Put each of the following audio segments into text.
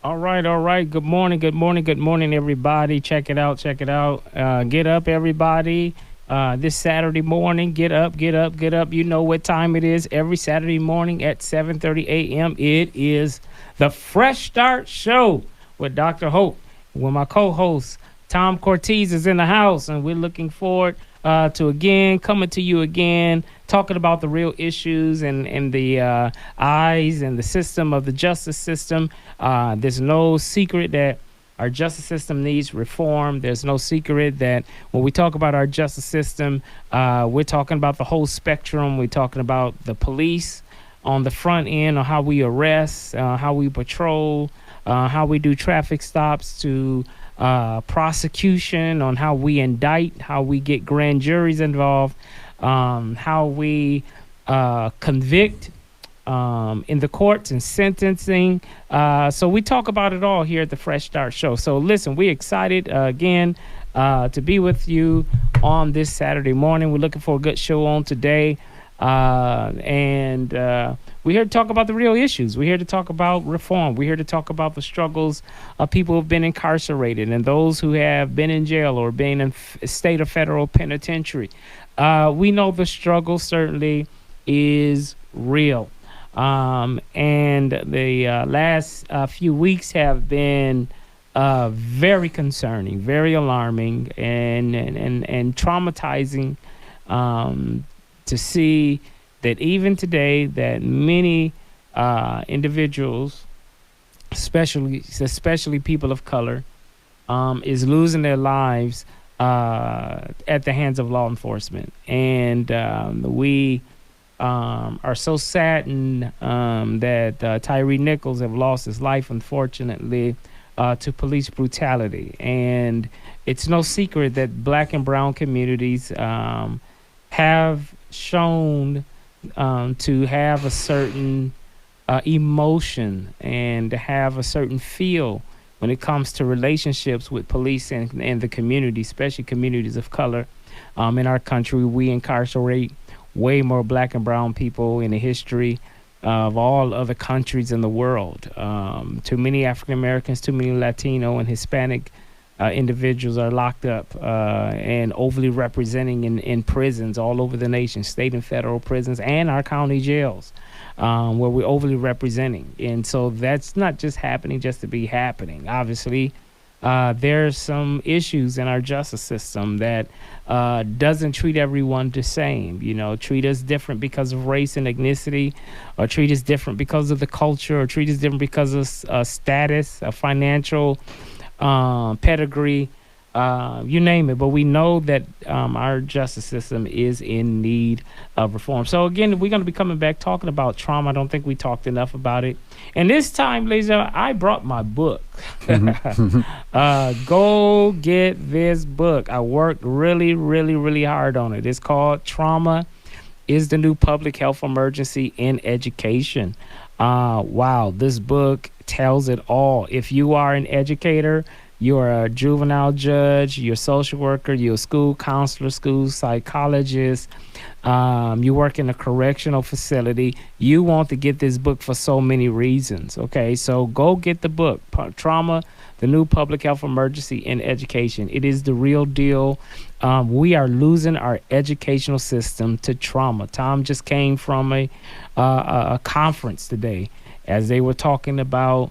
All right, all right. Good morning, good morning, good morning, everybody. Check it out, check it out. Get up, everybody. This Saturday morning, get up, get up, get up. You know what time it is. Every Saturday morning at 7:30 a.m. It is the Fresh Start Show with Dr. Hope. With my co-host Tom Cortez is in the house, and we're looking forward to again coming to you again, talking about the real issues and the eyes and the system of the justice system. There's no secret that our justice system needs reform. There's no secret that when we talk about our justice system, we're talking about the whole spectrum. We're talking about the police on the front end, on how we arrest, how we patrol, how we do traffic stops, to prosecution, on how we indict, how we get grand juries involved, how we convict in the courts and sentencing. So we talk about it all here at the Fresh Start Show. So listen, we're excited again to be with you on this Saturday morning. We're looking for a good show on today. And we're here to talk about the real issues. We're here to talk about reform. We're here to talk about the struggles of people who have been incarcerated and those who have been in jail or been in state or federal penitentiary. We know the struggle certainly is real. And the last few weeks have been very concerning, very alarming, and traumatizing, to see that even today that many individuals, especially people of color, is losing their lives at the hands of law enforcement. And we are so saddened that Tyree Nichols have lost his life, unfortunately, to police brutality. And it's no secret that black and brown communities have shown to have a certain emotion and to have a certain feel when it comes to relationships with police and the community, especially communities of color. In our country, we incarcerate way more black and brown people in the history of all other countries in the world. Too many African Americans, too many Latino and Hispanic individuals are locked up and overly representing in prisons all over the nation, state and federal prisons, and our county jails, where we're overly representing. And so that's not just happening just to be happening. Obviously, there's some issues in our justice system that doesn't treat everyone the same. You know, treat us different because of race and ethnicity, or treat us different because of the culture, or treat us different because of status, financial pedigree, you name it. But we know that our justice system is in need of reform. So again, we're going to be coming back talking about trauma. I don't think we talked enough about it. And this time, ladies and gentlemen, I brought my book. Go get this book. I worked really, really, really hard on it. It's called Trauma is the New Public Health Emergency in Education. Wow, this book tells it all. If you are an educator, you're a juvenile judge, you're a social worker, you're a school counselor, school psychologist, you work in a correctional facility, you want to get this book for so many reasons. Okay, so go get the book, Trauma, the New Public Health Emergency in Education. It is the real deal. We are losing our educational system to trauma. Tom just came from a conference today as they were talking about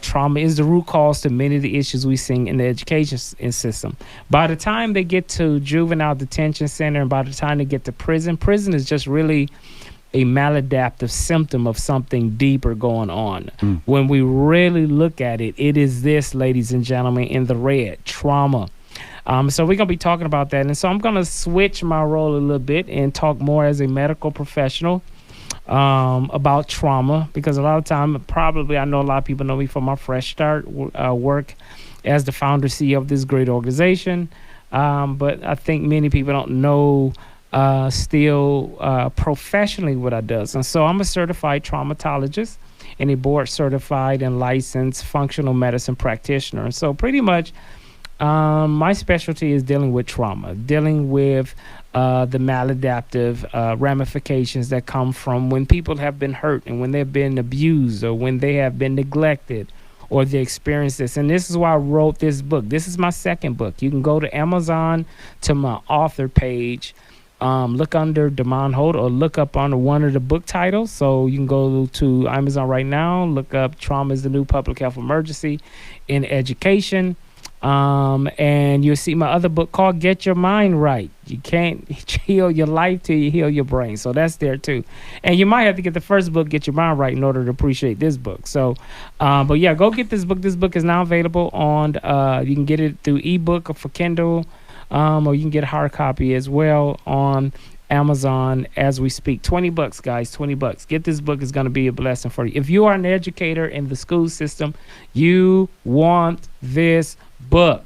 trauma is the root cause to many of the issues we see in the education system. By the time they get to juvenile detention center and by the time they get to prison is just really a maladaptive symptom of something deeper going on. When we really look at it, it is this, ladies and gentlemen, in the red, trauma. So we're going to be talking about that. And so I'm going to switch my role a little bit and talk more as a medical professional about trauma, because a lot of time, probably I know a lot of people know me from my Fresh Start work as the founder CEO of this great organization. But I think many people don't know still professionally what I do. And so I'm a certified traumatologist and a board certified and licensed functional medicine practitioner. And so pretty much my specialty is dealing with trauma, dealing with the maladaptive ramifications that come from when people have been hurt and when they've been abused or when they have been neglected or they experienced this. And this is why I wrote this book. This is my second book. You can go to Amazon to my author page, look under Damon Holt, or look up under one of the book titles. So you can go to Amazon right now, look up Trauma is the New Public Health Emergency in Education. And you'll see my other book called Get Your Mind Right. You can't heal your life till you heal your brain. So that's there too. And you might have to get the first book, Get Your Mind Right, in order to appreciate this book. So, but yeah, go get this book. This book is now available on, you can get it through ebook or for Kindle, or you can get a hard copy as well on Amazon as we speak. $20, guys, $20. Get this book. Is going to be a blessing for you. If you are an educator in the school system, you want this book.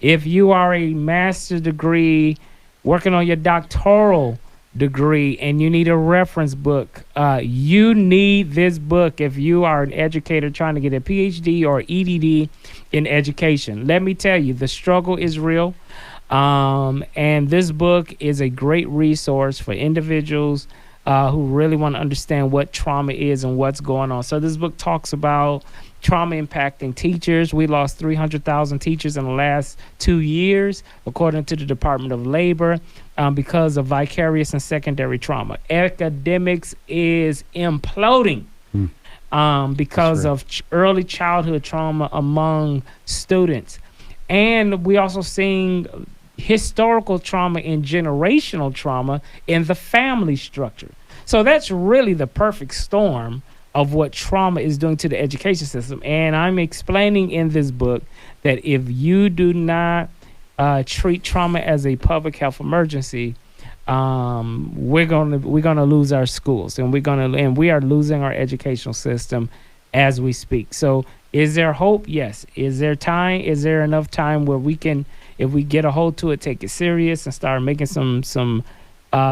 If you are a master's degree working on your doctoral degree and you need a reference book, you need this book. If you are an educator trying to get a PhD or EDD in education, let me tell you, the struggle is real. And this book is a great resource for individuals who really want to understand what trauma is and what's going on. So this book talks about trauma impacting teachers. We lost 300,000 teachers in the last 2 years, according to the Department of Labor, because of vicarious and secondary trauma. Academics is imploding because of early childhood trauma among students. And we also seeing historical trauma and generational trauma in the family structure. So that's really the perfect storm of what trauma is doing to the education system. And I'm explaining in this book that if you do not treat trauma as a public health emergency, we're gonna lose our schools, and we are losing our educational system as we speak. So is there hope? Yes. Is there time? Is there enough time where we can, if we get a hold to it, take it serious and start making some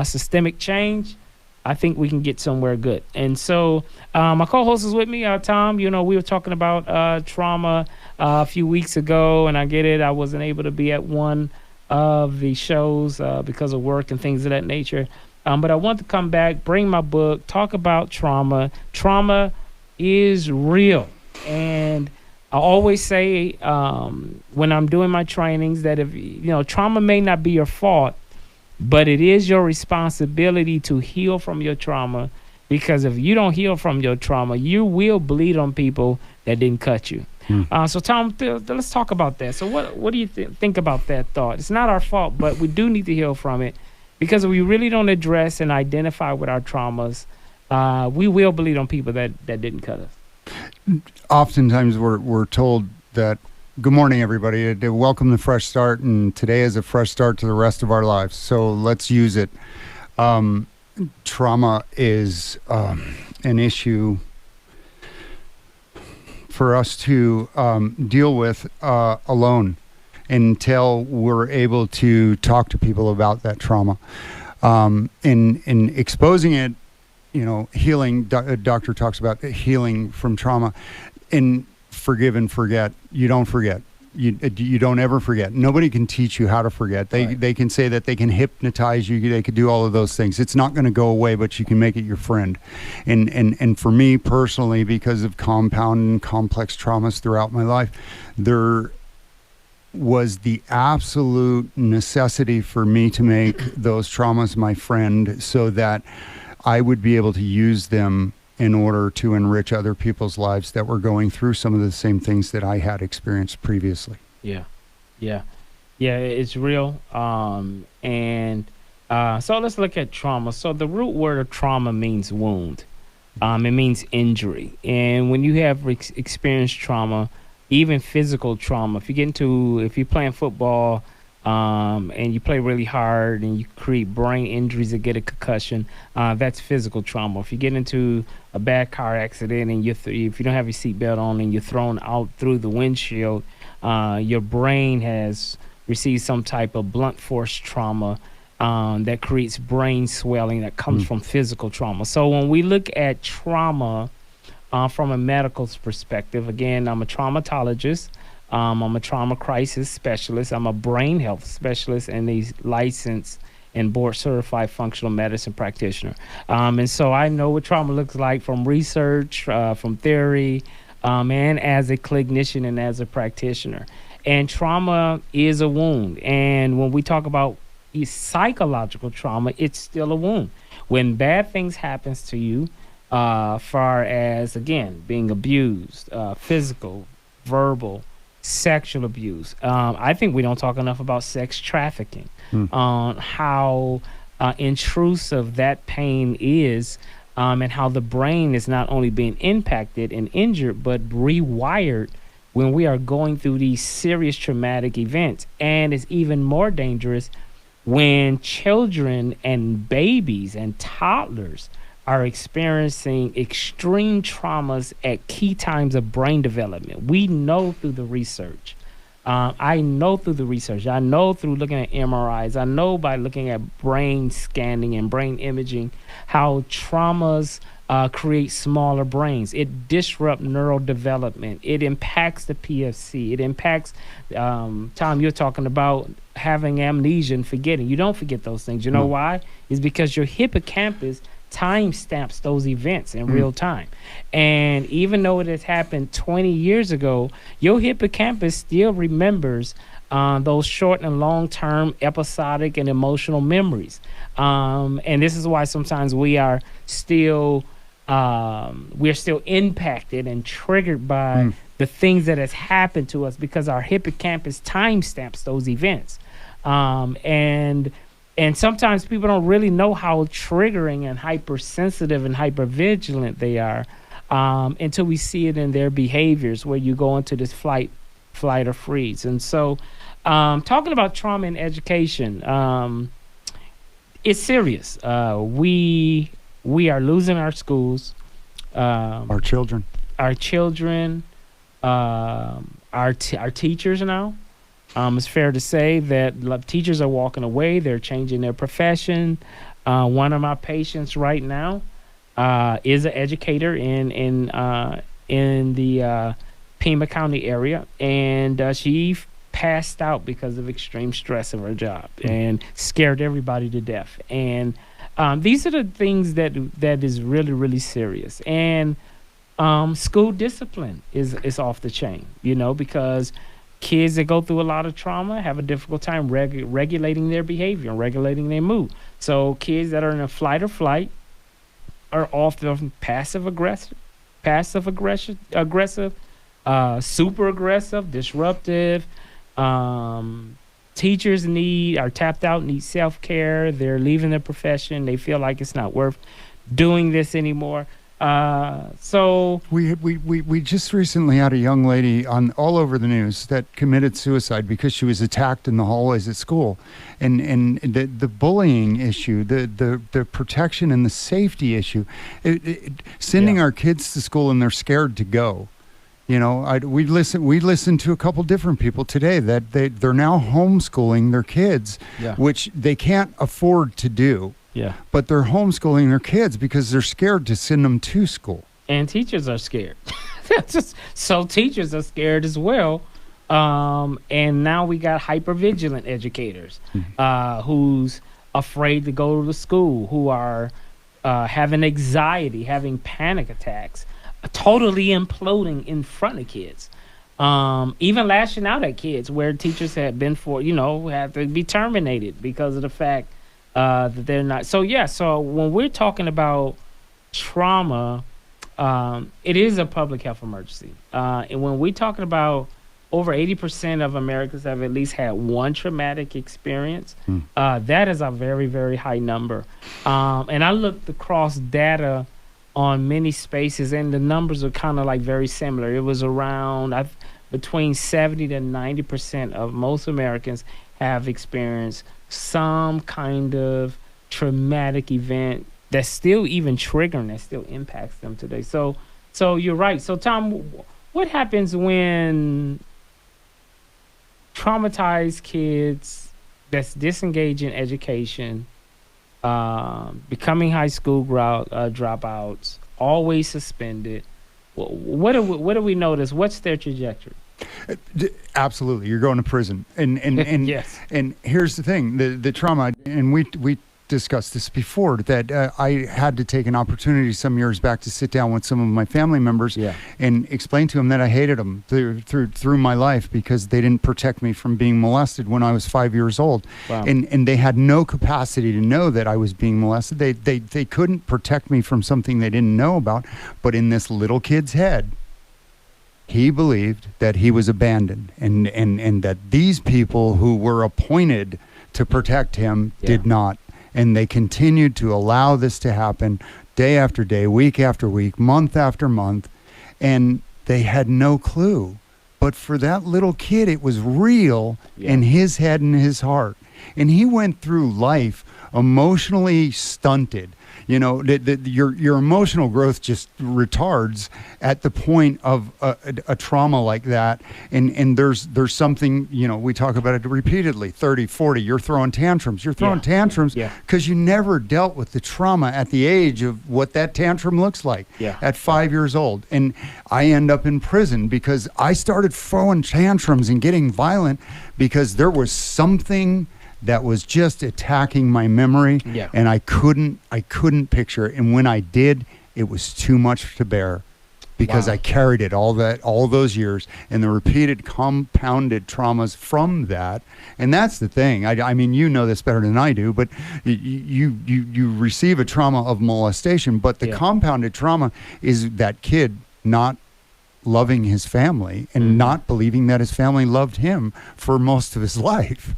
systemic change? I think we can get somewhere good. And so my co-host is with me, Tom. You know, we were talking about trauma a few weeks ago, and I get it. I wasn't able to be at one of the shows because of work and things of that nature. But I want to come back, bring my book, talk about trauma. Trauma is real. And I always say when I'm doing my trainings that if, trauma may not be your fault, but it is your responsibility to heal from your trauma, because if you don't heal from your trauma, you will bleed on people that didn't cut you. So Tom, let's talk about that. So what do you think about that thought? It's not our fault, but we do need to heal from it, because if we really don't address and identify with our traumas, we will bleed on people that didn't cut us. Oftentimes we're told that, good morning, everybody. Welcome to Fresh Start, and today is a fresh start to the rest of our lives. So let's use it. Trauma is an issue for us to deal with alone until we're able to talk to people about that trauma. In exposing it, healing, doctor talks about healing from trauma. In forgive and forget, you don't forget. You don't ever forget. Nobody can teach you how to forget. They can say that they can hypnotize you. They could do all of those things. It's not going to go away, but you can make it your friend. And for me personally, because of compound and complex traumas throughout my life, there was the absolute necessity for me to make those traumas my friend, so that I would be able to use them in order to enrich other people's lives that were going through some of the same things that I had experienced previously. Yeah, it's real. So let's look at trauma. So the root word of trauma means wound. It means injury. And when you have experienced trauma, even physical trauma, if you're playing football, and you play really hard and you create brain injuries or get a concussion, that's physical trauma. If you get into a bad car accident and if you don't have your seatbelt on and you're thrown out through the windshield, your brain has received some type of blunt force trauma that creates brain swelling that comes from physical trauma. So when we look at trauma from a medical perspective, again, I'm a traumatologist. I'm a trauma crisis specialist. I'm a brain health specialist and a licensed and board certified functional medicine practitioner. And so I know what trauma looks like from research, from theory, and as a clinician and as a practitioner. And trauma is a wound. And when we talk about psychological trauma, it's still a wound. When bad things happens to you, far as, again, being abused, physical, verbal, sexual abuse. I think we don't talk enough about sex trafficking, on how intrusive that pain is, and how the brain is not only being impacted and injured, but rewired when we are going through these serious traumatic events. And it's even more dangerous when children and babies and toddlers are experiencing extreme traumas at key times of brain development. We know through the research. I know through the research. I know through looking at MRIs. I know by looking at brain scanning and brain imaging how traumas create smaller brains. It disrupts neural development. It impacts the PFC. It impacts, Tom, you're talking about having amnesia and forgetting. You don't forget those things. You know why? It's because your hippocampus time stamps those events in real time. And even though it has happened 20 years ago, your hippocampus still remembers those short and long-term episodic and emotional memories. And this is why sometimes we are still impacted and triggered by the things that has happened to us, because our hippocampus time stamps those events. And sometimes people don't really know how triggering and hypersensitive and hypervigilant they are, until we see it in their behaviors, where you go into this flight or freeze. And so talking about trauma in education, it's serious. We are losing our schools. Our children. Our teachers now. It's fair to say that teachers are walking away. They're changing their profession. One of my patients right now is an educator in the Pima County area, and she passed out because of extreme stress of her job and scared everybody to death. And these are the things that is really, really serious. And school discipline is off the chain, because kids that go through a lot of trauma have a difficult time regulating their behavior and regulating their mood. So kids that are in a fight or flight are often passive aggressive, super aggressive, disruptive. Teachers are tapped out, need self-care. They're leaving their profession. They feel like it's not worth doing this anymore. So we just recently had a young lady on all over the news that committed suicide because she was attacked in the hallways at school, and the bullying issue, the protection and the safety issue, sending our kids to school and they're scared to go. We listened to a couple different people today that they're now homeschooling their kids, which they can't afford to do. Yeah. But they're homeschooling their kids because they're scared to send them to school. And teachers are scared. So teachers are scared as well. And now we got hypervigilant educators who's afraid to go to the school, who are having anxiety, having panic attacks, totally imploding in front of kids. Even lashing out at kids where teachers have been have to be terminated because of the fact that they're not. So when we're talking about trauma, it is a public health emergency. And when we're talking about over 80% of Americans have at least had one traumatic experience, that is a very, very high number. And I looked across data on many spaces, and the numbers are kind of like very similar. It was around between 70 to 90% of most Americans have experienced some kind of traumatic event that's still even triggering, that still impacts them today. So you're right. So Tom, what happens when traumatized kids that's disengaged in education, becoming high school dropouts, always suspended? What do we notice? What's their trajectory? Absolutely, you're going to prison, and Yes. And here's the thing: the trauma, and we discussed this before, that I had to take an opportunity some years back to sit down with some of my family members and explain to them that I hated them through my life because they didn't protect me from being molested when I was 5 years old. Wow. And they had no capacity to know that I was being molested. They couldn't protect me from something they didn't know about. But in this little kid's head, he believed that he was abandoned and that these people who were appointed to protect him did not. And they continued to allow this to happen day after day, week after week, month after month. And they had no clue. But for that little kid, it was real in his head and his heart. And he went through life emotionally stunted. You know, your emotional growth just retards at the point of a trauma like that. And there's something, you know, we talk about it repeatedly, 30, 40, you're throwing tantrums. You're throwing tantrums because you never dealt with the trauma at the age of what that tantrum looks like at 5 years old. And I end up in prison because I started throwing tantrums and getting violent because there was something that was just attacking my memory, and I couldn't picture it. And when I did, it was too much to bear because I carried it all those years and the repeated compounded traumas from that. And that's the thing. I mean, you know this better than I do, but you receive a trauma of molestation, but the compounded trauma is that kid not loving his family and not believing that his family loved him for most of his life.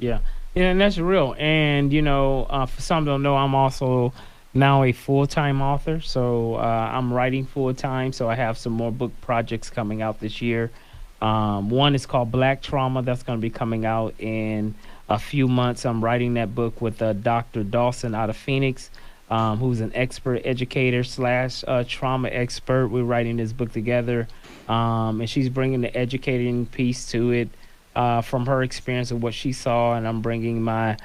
Yeah, and that's real. And, you know, for some don't know, I'm also now a full-time author. So I'm writing full-time. So I have some more book projects coming out this year. One is called Black Trauma. That's going to be coming out in a few months. I'm writing that book with Dr. Dawson out of Phoenix, who's an expert educator / trauma expert. We're writing this book together. And she's bringing the educating piece to it. From her experience of what she saw, and I'm bringing my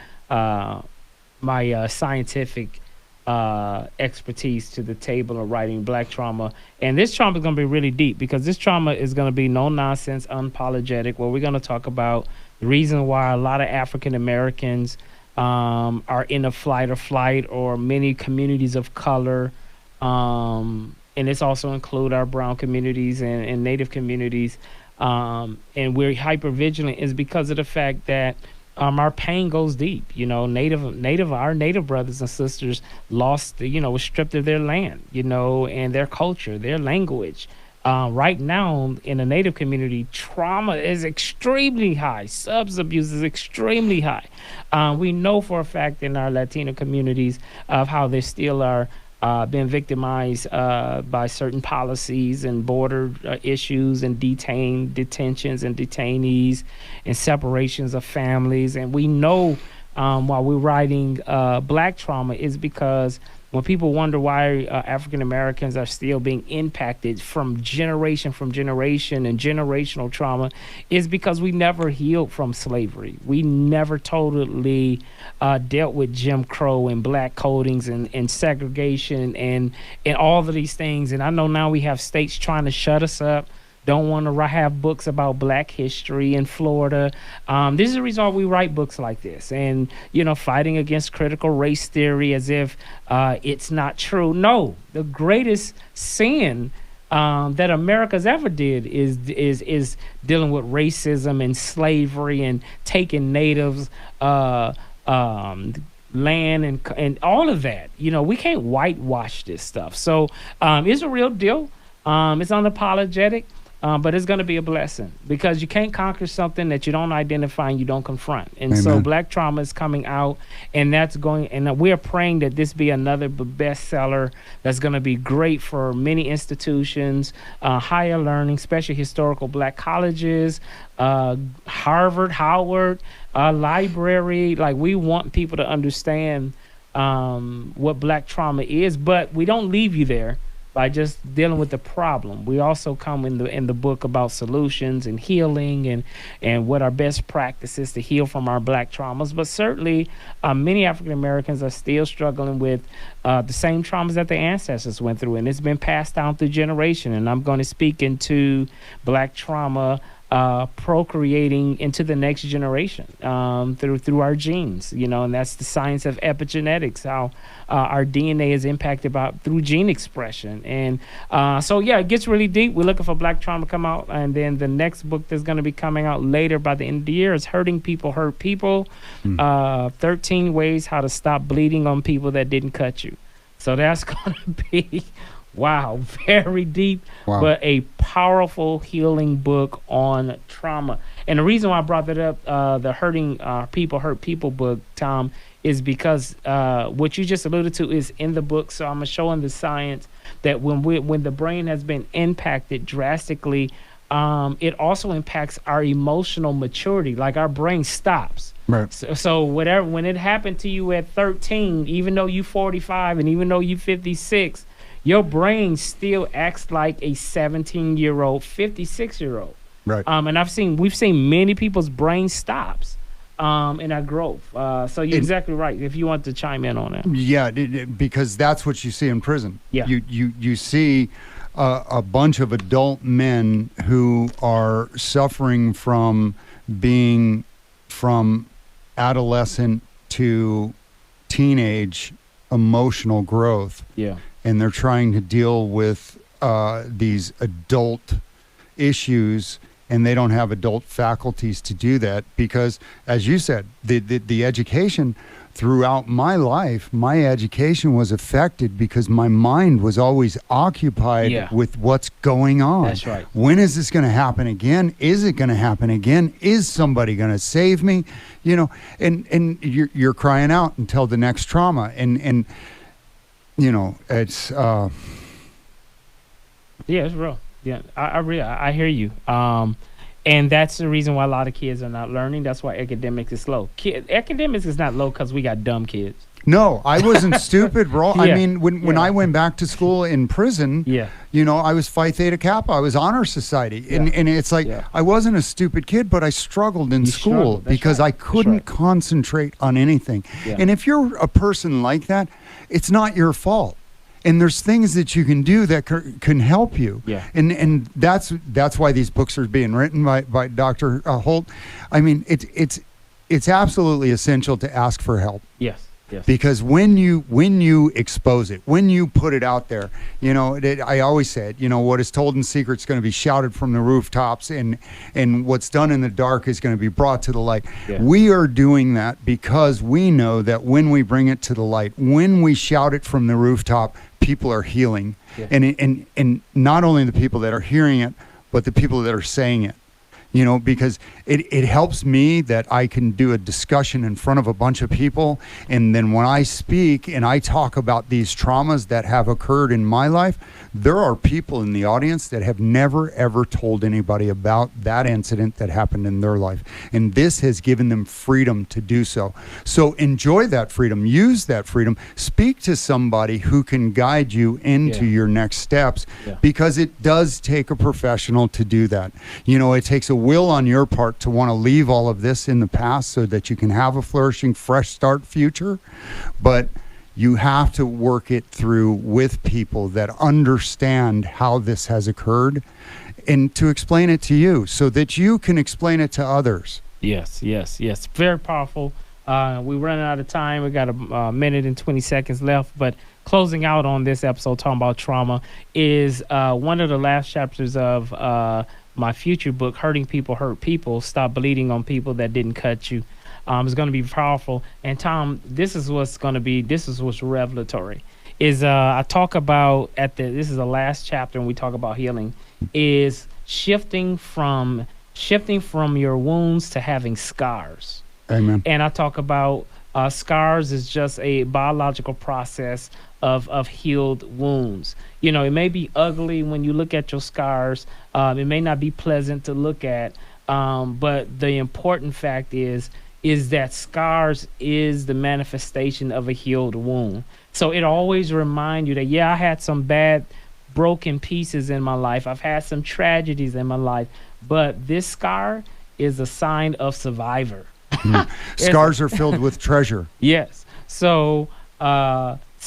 scientific expertise to the table of writing Black Trauma. And this trauma is going to be really deep because this trauma is going to be no nonsense, unapologetic, where we're going to talk about the reason why a lot of African Americans are in a flight or many communities of color. And this also include our brown communities and Native communities. And we're hyper vigilant is because of the fact that our pain goes deep. You know, our native brothers and sisters lost, was stripped of their land, and their culture, their language. Right now in the Native community, trauma is extremely high. Substance abuse is extremely high. We know for a fact in our Latino communities of how they still are been victimized by certain policies and border issues and detentions and detainees and separations of families. And we know while we're writing Black Trauma is because when people wonder why African Americans are still being impacted from generation and generational trauma is because we never healed from slavery. We never totally dealt with Jim Crow and black codings and segregation and all of these things. And I know now we have states trying to shut us up, don't want to have books about black history in Florida. This is the reason why we write books like this and, fighting against critical race theory as if it's not true. No, the greatest sin that America's ever did is dealing with racism and slavery and taking natives land and all of that. We can't whitewash this stuff. So it's a real deal. It's unapologetic. But it's going to be a blessing because you can't conquer something that you don't identify and you don't confront. And Amen. So Black Trauma is coming out, and we're praying that this be another bestseller that's going to be great for many institutions, higher learning, especially historical black colleges, Harvard, Howard, library. Like, we want people to understand what Black trauma is, but we don't leave you there by just dealing with the problem. We also come in the book about solutions and healing and what our best practices to heal from our Black traumas. But certainly many African Americans are still struggling with the same traumas that their ancestors went through, and it's been passed down through generation. And I'm going to speak into Black trauma procreating into the next generation through our genes, and that's the science of epigenetics, how our DNA is impacted through gene expression. And so it gets really deep. We're looking for Black Trauma to come out, and then the next book that's going to be coming out later by the end of the year is Hurting People Hurt People, 13 Ways How to Stop Bleeding on People That Didn't Cut You. So that's going to be very deep, but a powerful healing book on trauma. And the reason why I brought that up, the Hurting People Hurt People book, Tom, is because what you just alluded to is in the book. So I'm showing the science that when the brain has been impacted drastically, it also impacts our emotional maturity. Like our brain stops. Right. So when it happened to you at 13, even though you 45 and even though you 56, your brain still acts like a 17-year-old, 56-year-old. Right. And we've seen many people's brain stops in our growth. So you're exactly right. If you want to chime in on that. Yeah, because that's what you see in prison. Yeah. You see a bunch of adult men who are suffering from being from adolescent to teenage emotional growth. Yeah. And they're trying to deal with these adult issues, and they don't have adult faculties to do that because, as you said, the education throughout my life, my education was affected because my mind was always occupied with what's going on. That's right. When is this going to happen again? Is it going to happen again? Is somebody going to save me? And you're crying out until the next trauma. And it's it's real. Yeah, I hear you. And that's the reason why a lot of kids are not learning. That's why academics is low. Academics is not low because we got dumb kids. No, I wasn't stupid, bro. I mean, when I went back to school in prison, I was Phi Theta Kappa. I was honor society. And it's like, I wasn't a stupid kid, but I struggled in school because I couldn't concentrate on anything. Yeah. And if you're a person like that, it's not your fault. And there's things that you can do that can help you. Yeah. And that's why these books are being written by Dr. Holt. I mean, it's absolutely essential to ask for help. Yes. Yes. Because when you expose it, when you put it out there, I always said, what is told in secret is going to be shouted from the rooftops, and what's done in the dark is going to be brought to the light. Yeah. We are doing that because we know that when we bring it to the light, when we shout it from the rooftop, people are healing. Yeah. And not only the people that are hearing it, but the people that are saying it. Because it helps me that I can do a discussion in front of a bunch of people. And then when I speak and I talk about these traumas that have occurred in my life, there are people in the audience that have never, ever told anybody about that incident that happened in their life. And this has given them freedom to do so. So enjoy that freedom. Use that freedom. Speak to somebody who can guide you into your next steps, because it does take a professional to do that. It takes a will on your part to want to leave all of this in the past so that you can have a flourishing, fresh start future. But you have to work it through with people that understand how this has occurred and to explain it to you so that you can explain it to others. Yes. Very powerful. We're running out of time. We got a minute and 20 seconds left, but closing out on this episode talking about trauma is one of the last chapters of my future book, Hurting People Hurt People, Stop Bleeding on People That Didn't Cut You. It's going to be powerful. And Tom, this is what's revelatory. I talk about this is the last chapter, and we talk about healing, is shifting from your wounds to having scars. Amen. And I talk about scars is just a biological process of healed wounds. It may be ugly when you look at your scars. It may not be pleasant to look at. But the important fact is that scars is the manifestation of a healed wound. So it always reminds you that, I had some bad broken pieces in my life. I've had some tragedies in my life, but this scar is a sign of survivor. Scars are filled with treasure. Yes. So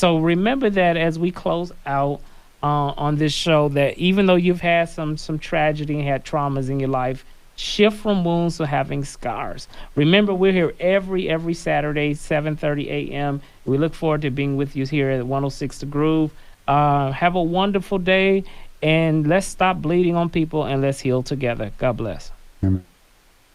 remember that as we close out on this show, that even though you've had some tragedy and had traumas in your life, shift from wounds to having scars. Remember, we're here every Saturday, 7:30 a.m. We look forward to being with you here at 106 The Groove. Have a wonderful day, and let's stop bleeding on people and let's heal together. God bless. Amen.